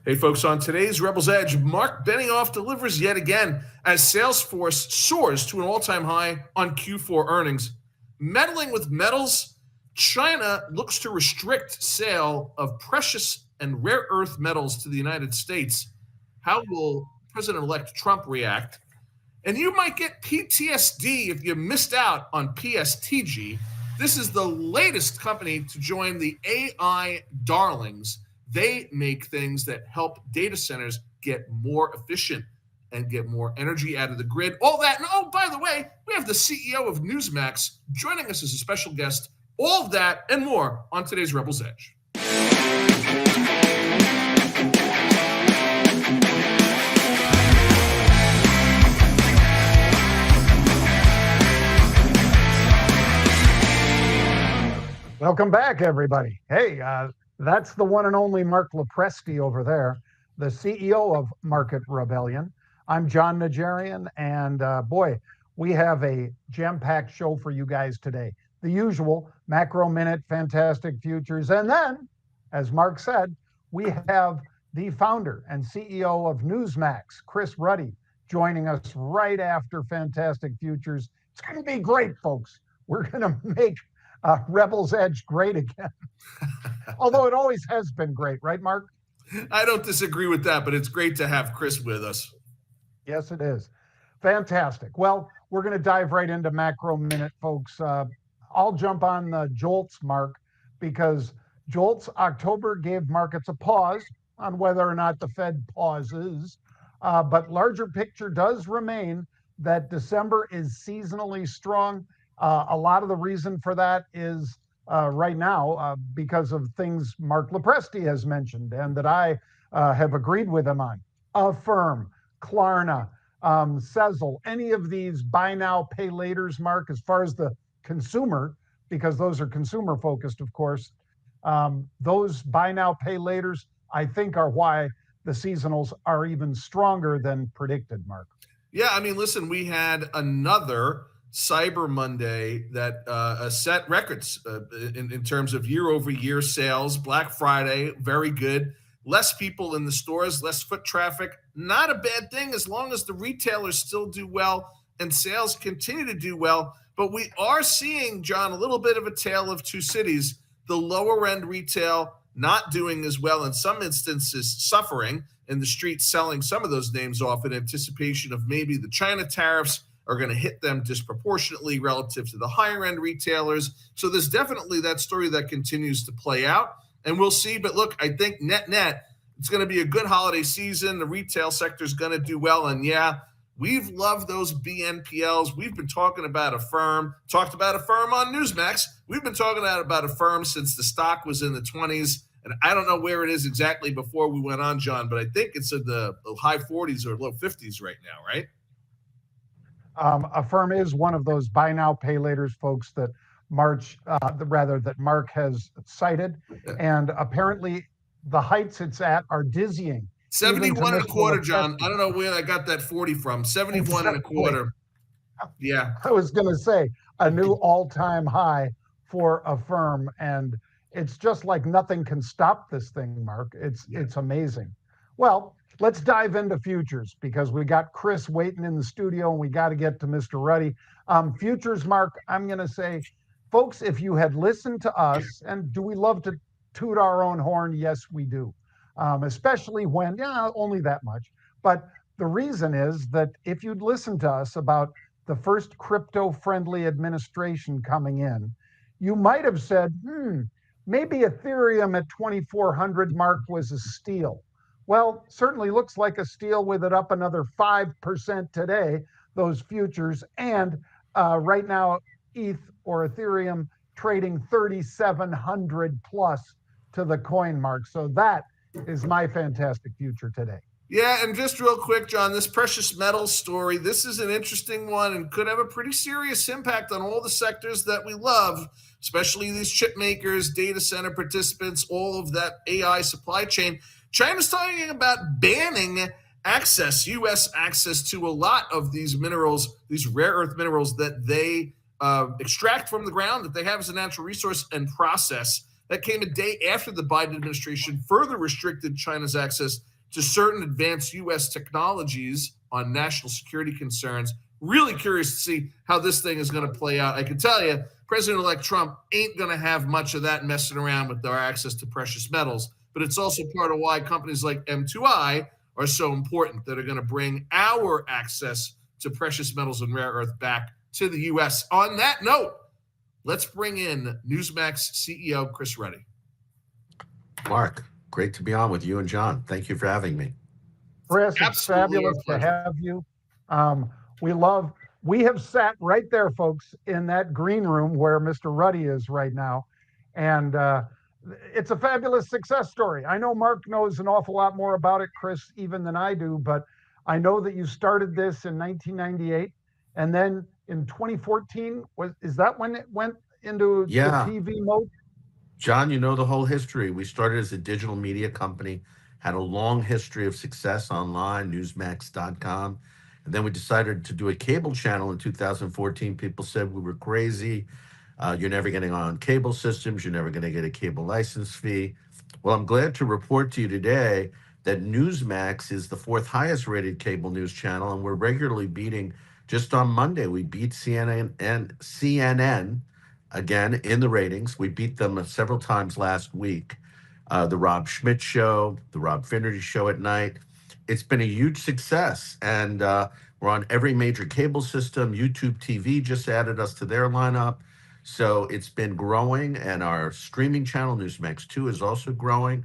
Hey, folks, on today's Rebel's Edge, Marc Benioff delivers yet again as Salesforce soars to an all-time high on Q4 earnings. Meddling with metals, China looks to restrict sale of precious and rare earth metals to the United States. How will President-elect Trump react? And you might get PTSD if you missed out on PSTG. This is the latest company to join the AI darlings. They make things that help data centers get more efficient and get more energy out of the grid. All that. And oh, by the way, we have the CEO of Newsmax joining us as a special guest. All of that and more on today's Rebel's Edge. Welcome back, everybody. Hey, that's the one and only Marc LoPresti over there, the CEO of Market Rebellion. I'm John Najarian, and boy, we have a jam-packed show for you guys today. The usual macro minute, fantastic futures, and then, as Marc said, we have the founder and CEO of Newsmax, Chris Ruddy, joining us right after fantastic futures. It's going to be great, folks. We're going to make Rebel's Edge great again. Although it always has been great, right, Marc? I don't disagree with that, but it's great to have Chris with us. Yes, it is. Fantastic. Well, we're going to dive right into macro minute, folks. I'll jump on the JOLTS, Marc, because JOLTS October gave markets a pause on whether or not the Fed pauses. But larger picture does remain that December is seasonally strong. A lot of the reason for that is right now because of things Marc LoPresti has mentioned and that I have agreed with him on. Affirm, Klarna, Sezzle, any of these buy now, pay laters, Marc, as far as the consumer, because those are consumer focused, of course. Those buy now, pay laters, I think, are why the seasonals are even stronger than predicted, Marc. Yeah, I mean, listen, we had another Cyber Monday that set records in terms of year-over-year sales. Black Friday, very good. Less people in the stores, less foot traffic. Not a bad thing as long as the retailers still do well and sales continue to do well. But we are seeing, John, a little bit of a tale of two cities. The lower-end retail not doing as well, in some instances suffering, in the street selling some of those names off in anticipation of maybe the China tariffs are going to hit them disproportionately relative to the higher end retailers. So there's definitely that story that continues to play out, and we'll see. But look, I think net, it's going to be a good holiday season. The retail sector is going to do well. And yeah, we've loved those BNPLs. We've been talking about talked about Affirm on Newsmax. We've been talking about Affirm since the stock was in the 20s. And I don't know where it is exactly before we went on, John, but I think it's in the high 40s or low 50s right now, right? Affirm is one of those buy now, pay laters, folks, that Marc has cited. And apparently the heights it's at are dizzying. 71 and a quarter, John. I don't know where I got that 40 from. 71 and a quarter. Yeah. I was going to say a new all-time high for Affirm. And it's just like nothing can stop this thing, Marc. It's amazing. Well, let's dive into futures because we got Chris waiting in the studio and we got to get to Mr. Ruddy. Futures, Marc, I'm going to say, folks, if you had listened to us, and do we love to toot our own horn? Yes, we do. Especially when, only that much. But the reason is that if you'd listened to us about the first crypto-friendly administration coming in, you might have said, maybe Ethereum at 2,400, Marc, was a steal. Well, certainly looks like a steal with it up another 5% today, those futures. And right now, ETH or Ethereum trading 3,700 plus to the coin, Marc. So that is my fantastic future today. Yeah, and just real quick, John, this precious metals story, this is an interesting one and could have a pretty serious impact on all the sectors that we love, especially these chip makers, data center participants, all of that AI supply chain. China's talking about banning U.S. access to a lot of these minerals, these rare earth minerals that they extract from the ground, that they have as a natural resource and process. That came a day after the Biden administration further restricted China's access to certain advanced U.S. technologies on national security concerns. Really curious to see how this thing is going to play out. I can tell you, President-elect Trump ain't going to have much of that messing around with our access to precious metals, but it's also part of why companies like M2I are so important, that are going to bring our access to precious metals and rare earth back to the U.S. On that note, let's bring in Newsmax CEO Chris Ruddy. Marc, great to be on with you and John. Thank you for having me. Chris, it's Absolutely fabulous our to pleasure. have you. We have sat right there, folks, in that green room where Mr. Ruddy is right now. And it's a fabulous success story. I know Marc knows an awful lot more about it, Chris, even than I do, but I know that you started this in 1998. And then in 2014, is that when it went into the Yeah, TV mode? John, you know the whole history. We started as a digital media company, had a long history of success online, newsmax.com. And then we decided to do a cable channel in 2014. People said we were crazy. You're never getting on cable systems. You're never going to get a cable license fee. Well, I'm glad to report to you today that Newsmax is the fourth highest rated cable news channel, and we're regularly beating. Just on Monday, we beat CNN again in the ratings. We beat them several times last week. The Rob Schmidt show, the Rob Finnerty show at night. It's been a huge success, and we're on every major cable system. YouTube TV just added us to their lineup. So it's been growing, and our streaming channel, Newsmax 2, is also growing.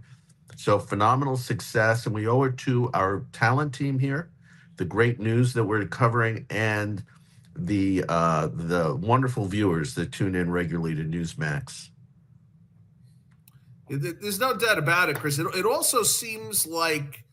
So phenomenal success, and we owe it to our talent team here, the great news that we're covering, and the wonderful viewers that tune in regularly to Newsmax. There's no doubt about it, Chris. It also seems like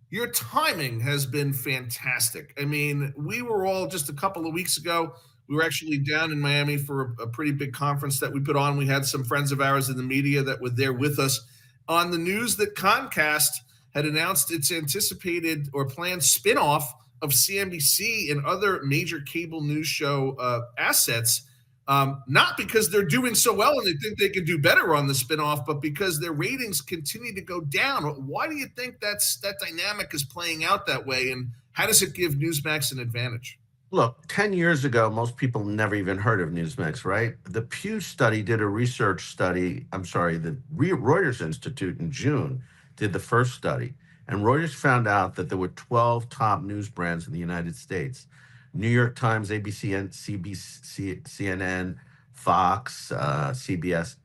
your timing has been fantastic. I mean, we were all just a couple of weeks ago. We were actually down in Miami for a pretty big conference that we put on. We had some friends of ours in the media that were there with us on the news that Comcast had announced its anticipated or planned spinoff of CNBC and other major cable news show assets. Not because they're doing so well and they think they can do better on the spinoff, but because their ratings continue to go down. Why do you think that dynamic is playing out that way, and how does it give Newsmax an advantage? Look, 10 years ago, most people never even heard of Newsmax, right? The Pew study did a research study. I'm sorry, the Reuters Institute in June did the first study. And Reuters found out that there were 12 top news brands in the United States. New York Times, ABC, CBC, CNN, Fox, CBS,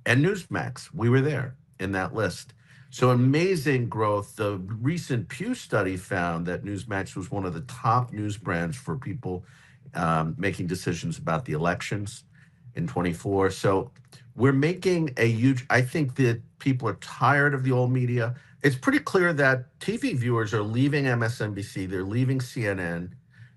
and Newsmax. We were there in that list. So amazing growth. The recent Pew study found that Newsmax was one of the top news brands for people making decisions about the elections in 24. So we're making a huge, I think that people are tired of the old media. It's pretty clear that TV viewers are leaving MSNBC, they're leaving CNN,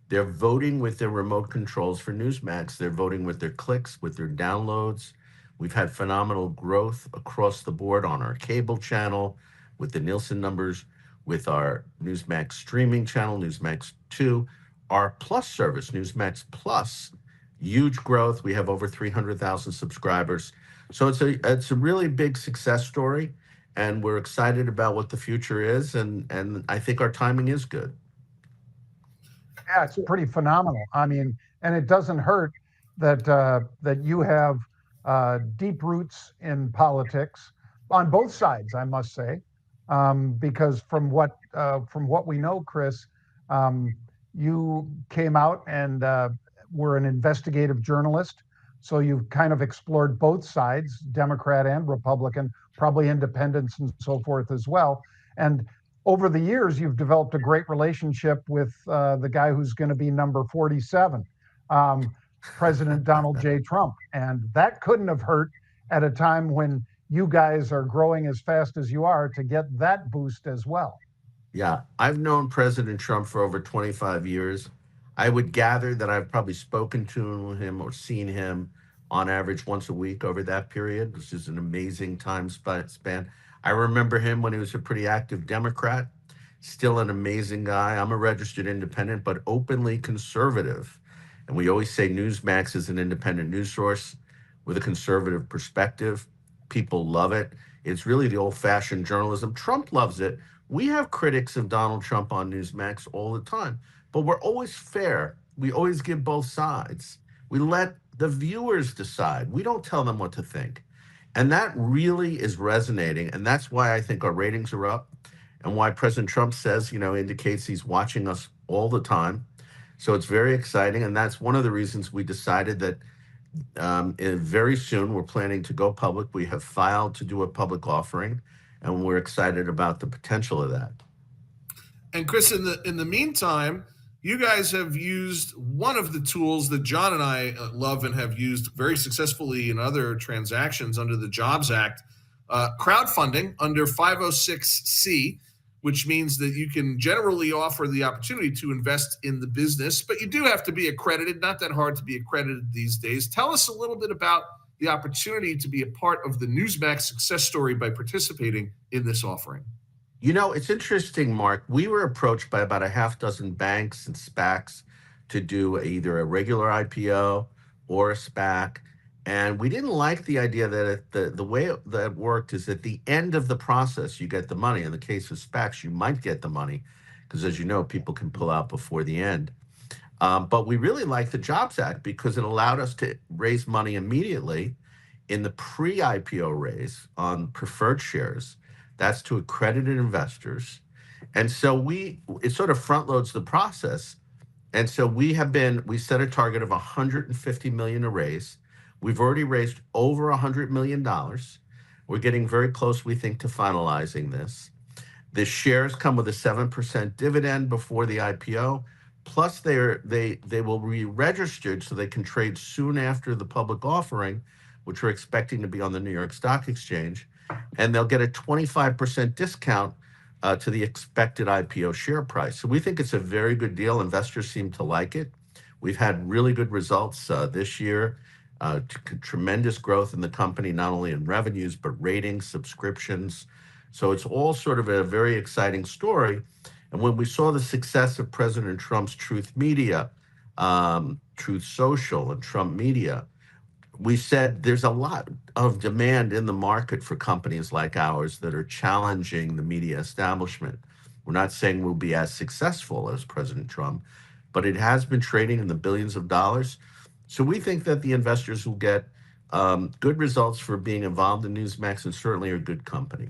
they're voting with their remote controls for Newsmax, they're voting with their clicks, with their downloads. We've had phenomenal growth across the board on our cable channel, with the Nielsen numbers, with our Newsmax streaming channel, Newsmax 2, our Plus service, Newsmax Plus, huge growth. We have over 300,000 subscribers. So it's a really big success story, and we're excited about what the future is, and I think our timing is good. Yeah, it's pretty phenomenal. I mean, and it doesn't hurt that that you have deep roots in politics on both sides, I must say, because from what we know, Chris, you came out and were an investigative journalist, so you've kind of explored both sides, Democrat and Republican, probably independents and so forth as well. And over the years, you've developed a great relationship with the guy who's going to be number 47, President Donald J. Trump. And that couldn't have hurt at a time when you guys are growing as fast as you are to get that boost as well. Yeah, I've known President Trump for over 25 years. I would gather that I've probably spoken to him or seen him on average once a week over that period, which is an amazing time span. I remember him when he was a pretty active Democrat, still an amazing guy. I'm a registered independent, but openly conservative. And we always say Newsmax is an independent news source with a conservative perspective. People love it. It's really the old-fashioned journalism. Trump loves it. we have critics of Donald Trump on Newsmax all the time, but we're always fair. We always give both sides. We let the viewers decide. We don't tell them what to think. And that really is resonating. And that's why I think our ratings are up and why President Trump says, indicates he's watching us all the time. So it's very exciting. And that's one of the reasons we decided that very soon we're planning to go public. We have filed to do a public offering, and we're excited about the potential of that. And Chris, in the meantime, you guys have used one of the tools that John and I love and have used very successfully in other transactions under the Jobs Act, crowdfunding under 506C, which means that you can generally offer the opportunity to invest in the business, but you do have to be accredited. Not that hard to be accredited these days. Tell us a little bit about the opportunity to be a part of the Newsmax success story by participating in this offering. It's interesting, Mark. We were approached by about a half dozen banks and SPACs to do either a regular IPO or a SPAC. And we didn't like the idea that the way that worked is at the end of the process, you get the money. In the case of SPACs, you might get the money because, as you know, people can pull out before the end. But we really liked the Jobs Act because it allowed us to raise money immediately in the pre-IPO raise on preferred shares. That's to accredited investors. And so it sort of front loads the process. And so we set a target of $150 million to raise. We've already raised over $100 million. We're getting very close, we think, to finalizing this. The shares come with a 7% dividend before the IPO. Plus, they will be registered so they can trade soon after the public offering, which we're expecting to be on the New York Stock Exchange. And they'll get a 25% discount to the expected IPO share price. So we think it's a very good deal. Investors seem to like it. We've had really good results this year. Tremendous growth in the company, not only in revenues, but ratings, subscriptions. So it's all sort of a very exciting story. And when we saw the success of President Trump's Truth Media, Truth Social, and Trump Media, we said there's a lot of demand in the market for companies like ours that are challenging the media establishment. We're not saying we'll be as successful as President Trump, but it has been trading in the billions of dollars. So we think that the investors will get good results for being involved in Newsmax and certainly are a good company.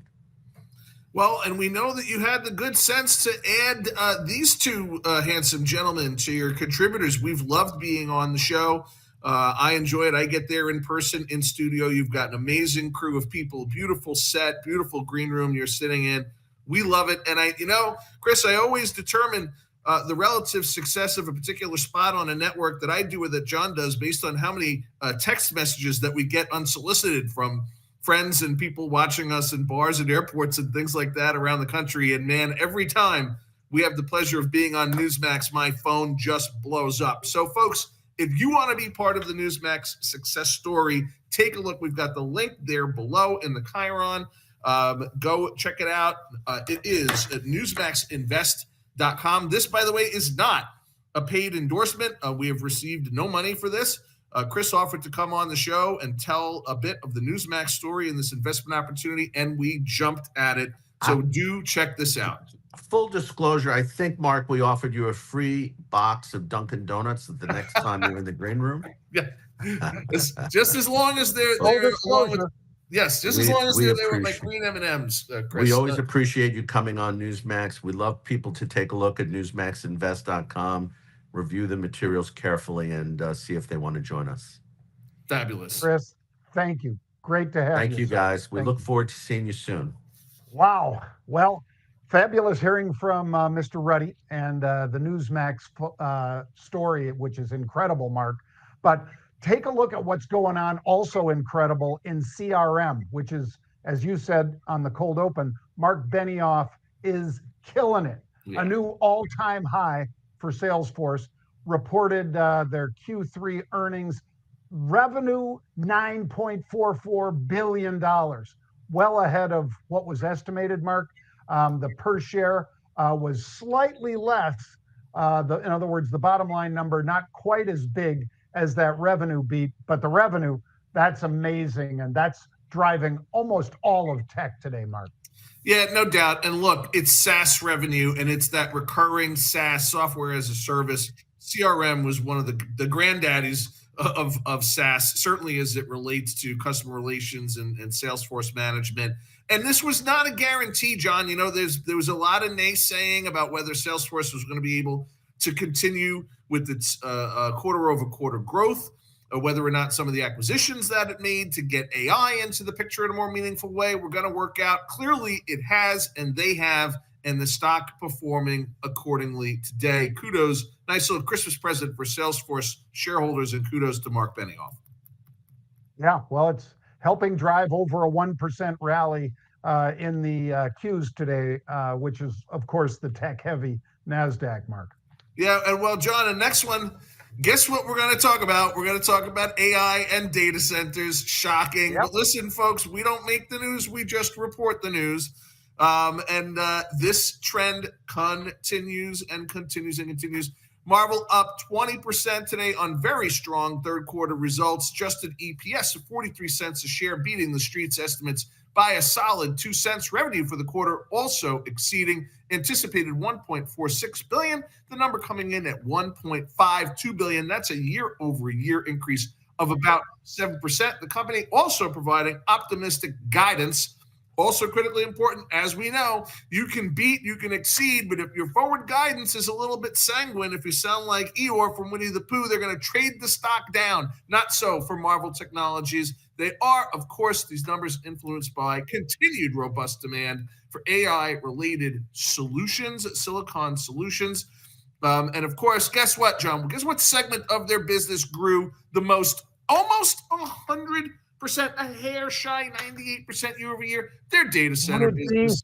Well, and we know that you had the good sense to add these two handsome gentlemen to your contributors. We've loved being on the show. I enjoy it. I get there in person, in studio. You've got an amazing crew of people, beautiful set, beautiful green room you're sitting in. We love it. And Chris, I always determine the relative success of a particular spot on a network that I do or that John does based on how many text messages that we get unsolicited from friends and people watching us in bars and airports and things like that around the country. And man, every time we have the pleasure of being on Newsmax, my phone just blows up. So folks, if you want to be part of the Newsmax success story, take a look. We've got the link there below in the Chiron. Go check it out. It is at newsmaxinvest.com. This, by the way, is not a paid endorsement. We have received no money for this. Chris offered to come on the show and tell a bit of the Newsmax story and this investment opportunity, and we jumped at it. So do check this out. Full disclosure, I think, Mark, we offered you a free box of Dunkin' Donuts the next time you're in the green room. Yeah, just as long as they're along with. Yes, just as long as they're there with my green M&Ms, Chris. We always appreciate you coming on Newsmax. We love people to take a look at newsmaxinvest.com, review the materials carefully, and see if they want to join us. Fabulous. Chris, thank you. Great to have you. Thank you, guys. We look forward to seeing you soon. Wow. Well, fabulous hearing from Mr. Ruddy and the Newsmax story, which is incredible, Mark. But take a look at what's going on, also incredible, in CRM, which is, as you said on the cold open, Marc Benioff is killing it. Yeah. A new all-time high for Salesforce, reported their Q3 earnings, revenue $9.44 billion, well ahead of what was estimated, Mark. The per share was slightly less. In other words, the bottom line number not quite as big as that revenue beat, but the revenue, that's amazing. And that's driving almost all of tech today, Mark. Yeah, no doubt. And look, it's SaaS revenue, and it's that recurring SaaS, software as a service. CRM was one of the granddaddies of SaaS, certainly as it relates to customer relations and Salesforce management. And this was not a guarantee, John. You know, there was a lot of naysaying about whether Salesforce was going to be able to continue with its quarter over quarter growth, or whether or not some of the acquisitions that it made to get AI into the picture in a more meaningful way were going to work out. Clearly, it has, and they have, and the stock performing accordingly today. Kudos. Nice little Christmas present for Salesforce shareholders, and kudos to Marc Benioff. Yeah, well, it's helping drive over a 1% rally in the Qs today, which is, of course, the tech-heavy NASDAQ, Mark. Yeah, and well, John, the next one, guess what we're going to talk about? We're going to talk about AI and data centers. Shocking. Yep. But listen, folks, we don't make the news. We just report the news. And this trend continues and continues and continues. Marvell up 20% today on very strong third quarter results. Adjusted EPS of 43 cents a share, beating the street's estimates by a solid 2 cents. Revenue for the quarter also exceeding anticipated $1.46 billion. The number coming in at $1.52 billion. That's a year-over-year increase of about 7%. The company also providing optimistic guidance. Also critically important, as we know, you can beat, you can exceed, but if your forward guidance is a little bit sanguine, if you sound like Eeyore from Winnie the Pooh, they're going to trade the stock down. Not so for Marvell Technologies. They are, of course, these numbers influenced by continued robust demand for AI-related solutions, silicon solutions. And of course, guess what, John? Guess what segment of their business grew the most? Almost 100%, a hair shy, 98% year over year. Their data center business.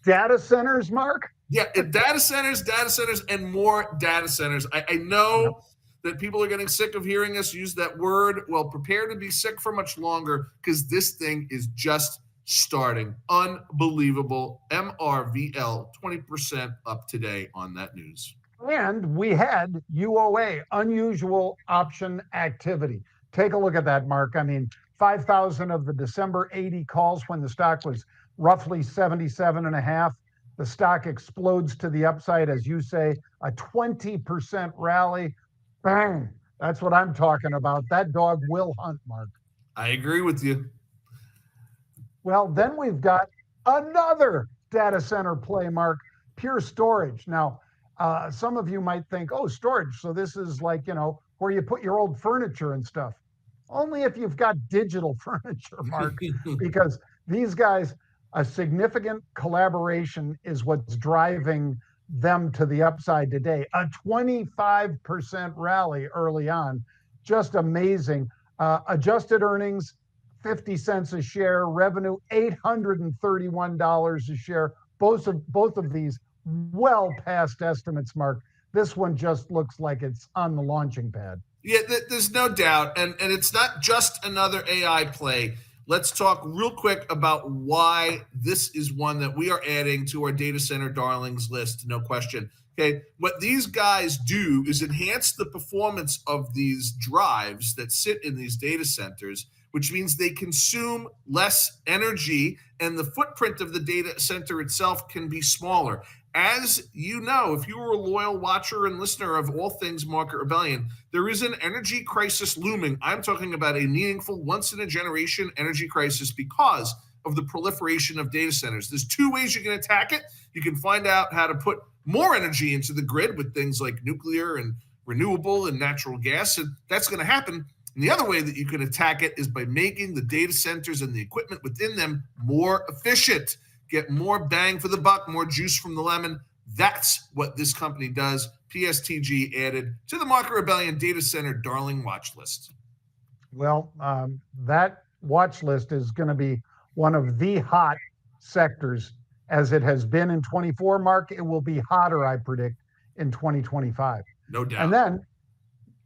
Data centers, Mark? Yeah, data centers, and more data centers. I know that people are getting sick of hearing us use that word. Well, prepare to be sick for much longer, because this thing is just starting. Unbelievable. MRVL, 20% up today on that news. And we had UOA, unusual option activity. Take a look at that, Mark. I mean, 5,000 of the December 80 calls when the stock was roughly 77.5. The stock explodes to the upside, as you say, a 20% rally. Bang. That's what I'm talking about. That dog will hunt, Mark. I agree with you. Well, then we've got another data center play, Mark, Pure Storage. Now, some of you might think, oh, storage. So this is like, you know, where you put your old furniture and stuff. Only if you've got digital furniture, Mark, because these guys, a significant collaboration is what's driving them to the upside today. A 25% rally early on, just amazing. Adjusted earnings, 50 cents a share, revenue, $831 a share. Both of these well past estimates, Mark. This one just looks like it's on the launching pad. Yeah, there's no doubt. And it's not just another AI play. Let's talk real quick about why this is one that we are adding to our data center darlings list, no question. Okay, what these guys do is enhance the performance of these drives that sit in these data centers, which means they consume less energy and the footprint of the data center itself can be smaller. As you know, if you were a loyal watcher and listener of all things Market Rebellion, there is an energy crisis looming. I'm talking about a meaningful, once-in-a-generation energy crisis because of the proliferation of data centers. There's two ways you can attack it. You can find out how to put more energy into the grid with things like nuclear and renewable and natural gas, and that's going to happen. And the other way that you can attack it is by making the data centers and the equipment within them more efficient. Get more bang for the buck, more juice from the lemon. That's what this company does. PSTG added to the Market Rebellion Data Center Darling watch list. Well, that watch list is going to be one of the hot sectors as it has been in 24, Mark. It will be hotter, I predict, in 2025. No doubt. And then,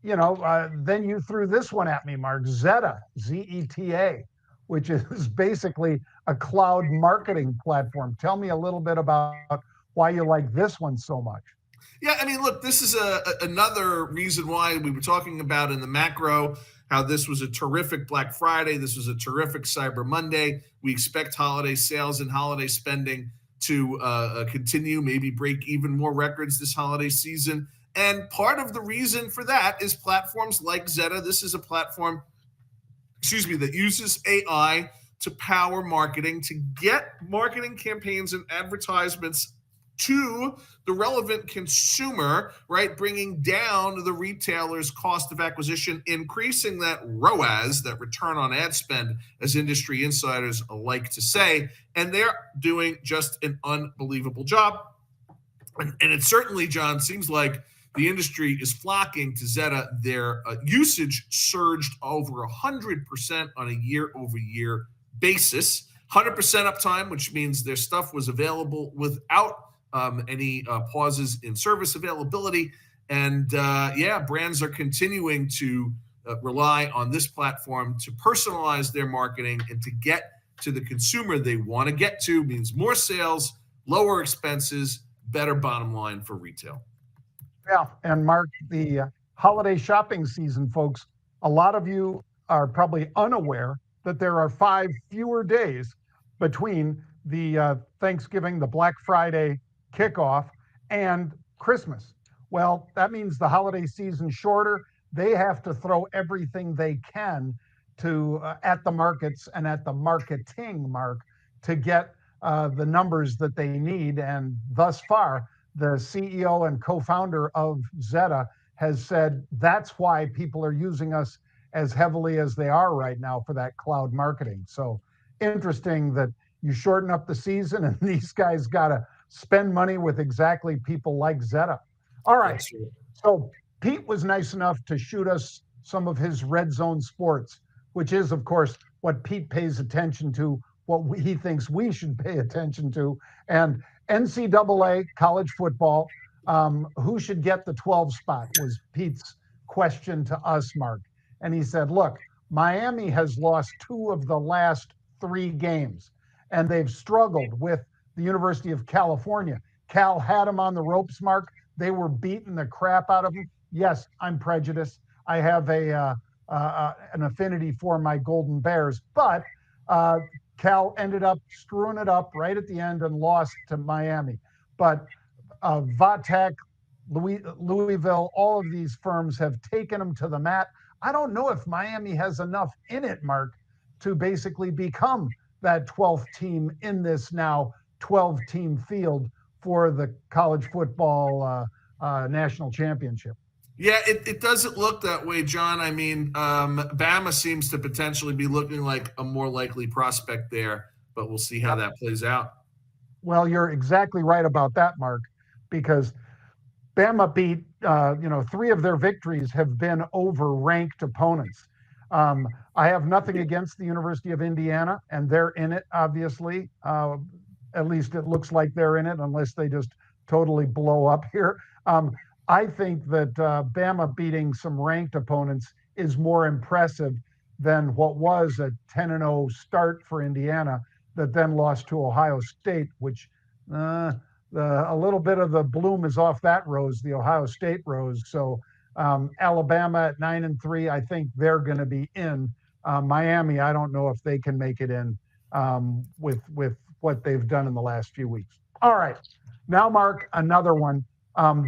you know, then you threw this one at me, Mark. Zeta, Z-E-T-A, which is basically a cloud marketing platform. Tell me a little bit about why you like this one so much. Yeah, I mean, look, this is another reason why we were talking about in the macro. how this was a terrific Black Friday. This was a terrific Cyber Monday. We expect holiday sales and holiday spending to continue, maybe break even more records this holiday season. And part of the reason for that is platforms like Zeta. This is a platform, that uses AI to power marketing, to get marketing campaigns and advertisements to the relevant consumer, right? Bringing down the retailer's cost of acquisition, increasing that ROAS, that return on ad spend, as industry insiders like to say. And they're doing just an unbelievable job. And it certainly, John, seems like the industry is flocking to Zeta. Their usage surged over 100% on a year-over-year basis. 100% uptime, which means their stuff was available without any pauses in service availability. And brands are continuing to rely on this platform to personalize their marketing and to get to the consumer they want to get to. Means more sales, lower expenses, better bottom line for retail. Yeah, and Mark, the holiday shopping season, folks, a lot of you are probably unaware that there are 5 fewer days between the Thanksgiving, the Black Friday kickoff, and Christmas. Well, that means the holiday season shorter. They have to throw everything they can to at the markets and at the marketing, Mark, to get the numbers that they need. And thus far, the CEO and co-founder of Zeta has said that's why people are using us as heavily as they are right now for that cloud marketing. So interesting that you shorten up the season and these guys got to spend money with exactly people like Zeta. All right. So Pete was nice enough to shoot us some of his red zone sports, which is, of course, what Pete pays attention to, what he thinks we should pay attention to. And NCAA college football, who should get the 12 spot was Pete's question to us, Mark. And he said, look, Miami has lost 2 of the last 3 games, and they've struggled with the University of California. Cal had them on the ropes, Mark. They were beating the crap out of them. Yes, I'm prejudiced. I have an affinity for my Golden Bears, but Cal ended up screwing it up right at the end and lost to Miami. But Vatek, Louisville, all of these firms have taken them to the mat. I don't know if Miami has enough in it, Mark, to basically become that 12th team in this now 12-team field for the college football national championship. Yeah, it doesn't look that way, John. I mean, Bama seems to potentially be looking like a more likely prospect there, but we'll see how that plays out. Well, you're exactly right about that, Mark, because Bama beat, 3 of their victories have been over ranked opponents. I have nothing against the University of Indiana, and they're in it, obviously. At least it looks like they're in it, unless they just totally blow up here. I think that Bama beating some ranked opponents is more impressive than what was a 10-0 start for Indiana that then lost to Ohio State, which a little bit of the bloom is off that rose, the Ohio State rose. So Alabama at 9-3, I think they're going to be in. Miami, I don't know if they can make it in with what they've done in the last few weeks. All right, now Mark, another one.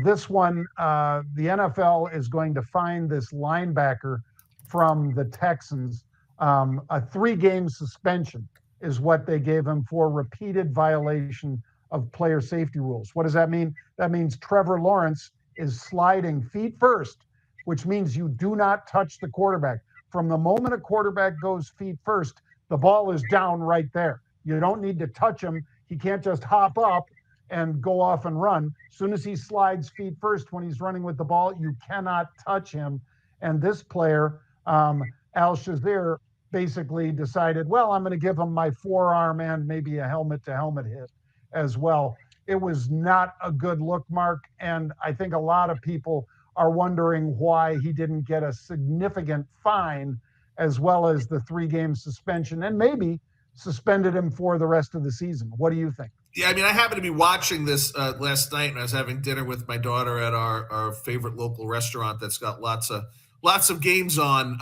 This one, the NFL is going to fine this linebacker from the Texans. A 3-game suspension is what they gave him for repeated violation of player safety rules. What does that mean? That means Trevor Lawrence is sliding feet first, which means you do not touch the quarterback. From the moment a quarterback goes feet first, the ball is down right there. You don't need to touch him. He can't just hop up and go off and run. As soon as he slides feet first when he's running with the ball, you cannot touch him. And this player, Al-Shazir, basically decided, well, I'm going to give him my forearm and maybe a helmet-to-helmet hit as well. It was not a good look, Mark, and I think a lot of people are wondering why he didn't get a significant fine as well as the 3-game suspension, and maybe suspended him for the rest of the season. What do you think? Yeah, I mean, I happened to be watching this last night, and I was having dinner with my daughter at our favorite local restaurant that's got lots of lots of games on.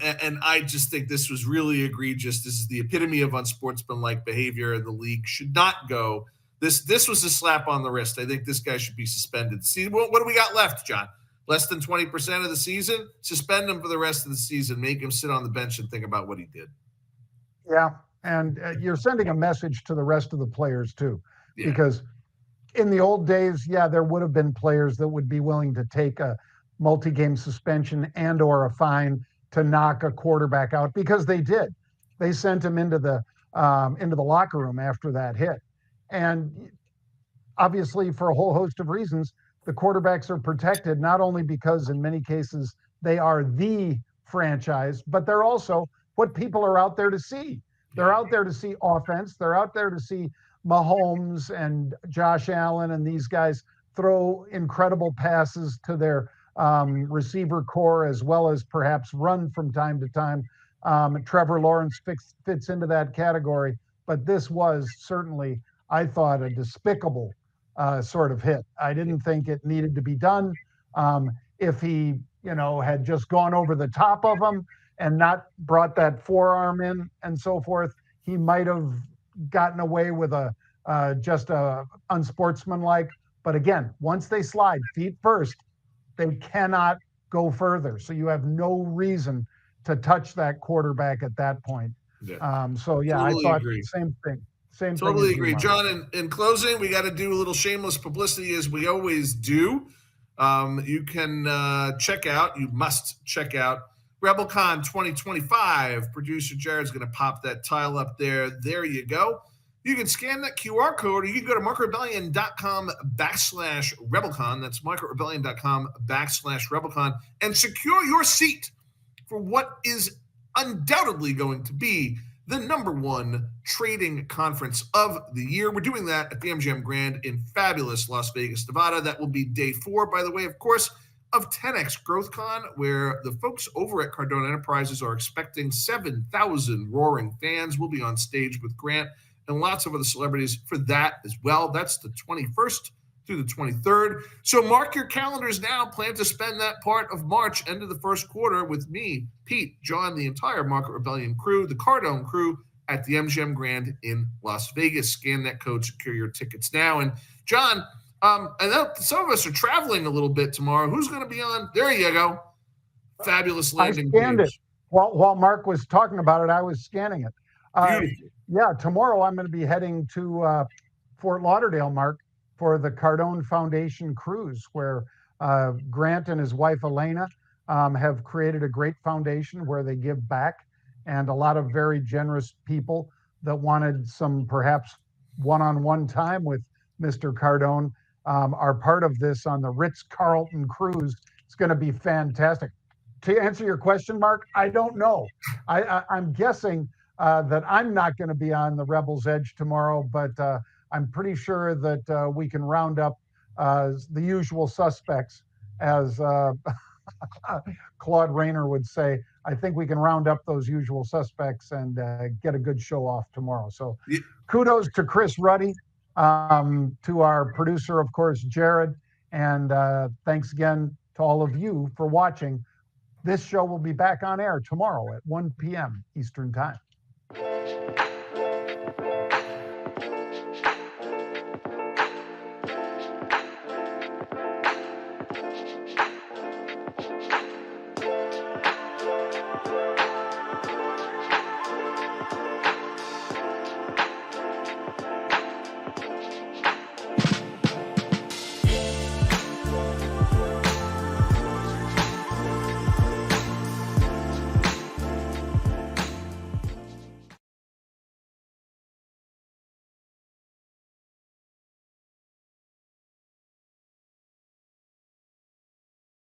And I just think this was really egregious. This is the epitome of unsportsmanlike behavior, and the league should not go. This was a slap on the wrist. I think this guy should be suspended. See, what do we got left, John? Less than 20% of the season? Suspend him for the rest of the season. Make him sit on the bench and think about what he did. Yeah, and you're sending a message to the rest of the players too, because in the old days, there would have been players that would be willing to take a multi-game suspension and or a fine to knock a quarterback out, because they did. They sent him into the locker room after that hit, and obviously for a whole host of reasons, the quarterbacks are protected not only because in many cases they are the franchise, but they're also what people are out there to see. They're out there to see offense. They're out there to see Mahomes and Josh Allen and these guys throw incredible passes to their receiver core, as well as perhaps run from time to time. Trevor Lawrence fits into that category, but this was certainly, I thought, a despicable sort of hit. I didn't think it needed to be done. If he, had just gone over the top of him and not brought that forearm in and so forth, he might have gotten away with just a unsportsmanlike. But again, once they slide feet first, they cannot go further. So you have no reason to touch that quarterback at that point. Totally I thought the same thing. Totally agree. John, in closing, we got to do a little shameless publicity as we always do. You can you must check out RebelCon 2025. Producer Jared's going to pop that tile up there. There you go. You can scan that QR code, or you can go to markrebellion.com/RebelCon. That's markrebellion.com/RebelCon, and secure your seat for what is undoubtedly going to be the #1 trading conference of the year. We're doing that at the MGM Grand in fabulous Las Vegas, Nevada. That will be day 4, by the way, of course, of 10X GrowthCon, where the folks over at Cardone Enterprises are expecting 7,000 roaring fans. We'll be on stage with Grant and lots of other celebrities for that as well. That's the 21st through the 23rd. So mark your calendars now. Plan to spend that part of March, end of the first quarter, with me, Pete, John, the entire Market Rebellion crew, the Cardone crew at the MGM Grand in Las Vegas. Scan that code, secure your tickets now. And John, I know some of us are traveling a little bit tomorrow. Who's going to be on? There you go. Fabulous landing. I scanned it. While Mark was talking about it, I was scanning it. Tomorrow I'm going to be heading to Fort Lauderdale, Mark, for the Cardone Foundation cruise, where Grant and his wife Elena have created a great foundation where they give back, and a lot of very generous people that wanted some perhaps one-on-one time with Mr. Cardone are part of this on the Ritz-Carlton cruise. It's going to be fantastic. To answer your question, Mark, I don't know. I'm guessing that I'm not going to be on the Rebel's Edge tomorrow, but I'm pretty sure that we can round up the usual suspects, as Claude Rayner would say. I think we can round up those usual suspects and get a good show off tomorrow. So kudos to Chris Ruddy, to our producer, of course, Jared, and thanks again to all of you for watching. This show will be back on air tomorrow at 1 p.m. Eastern Time.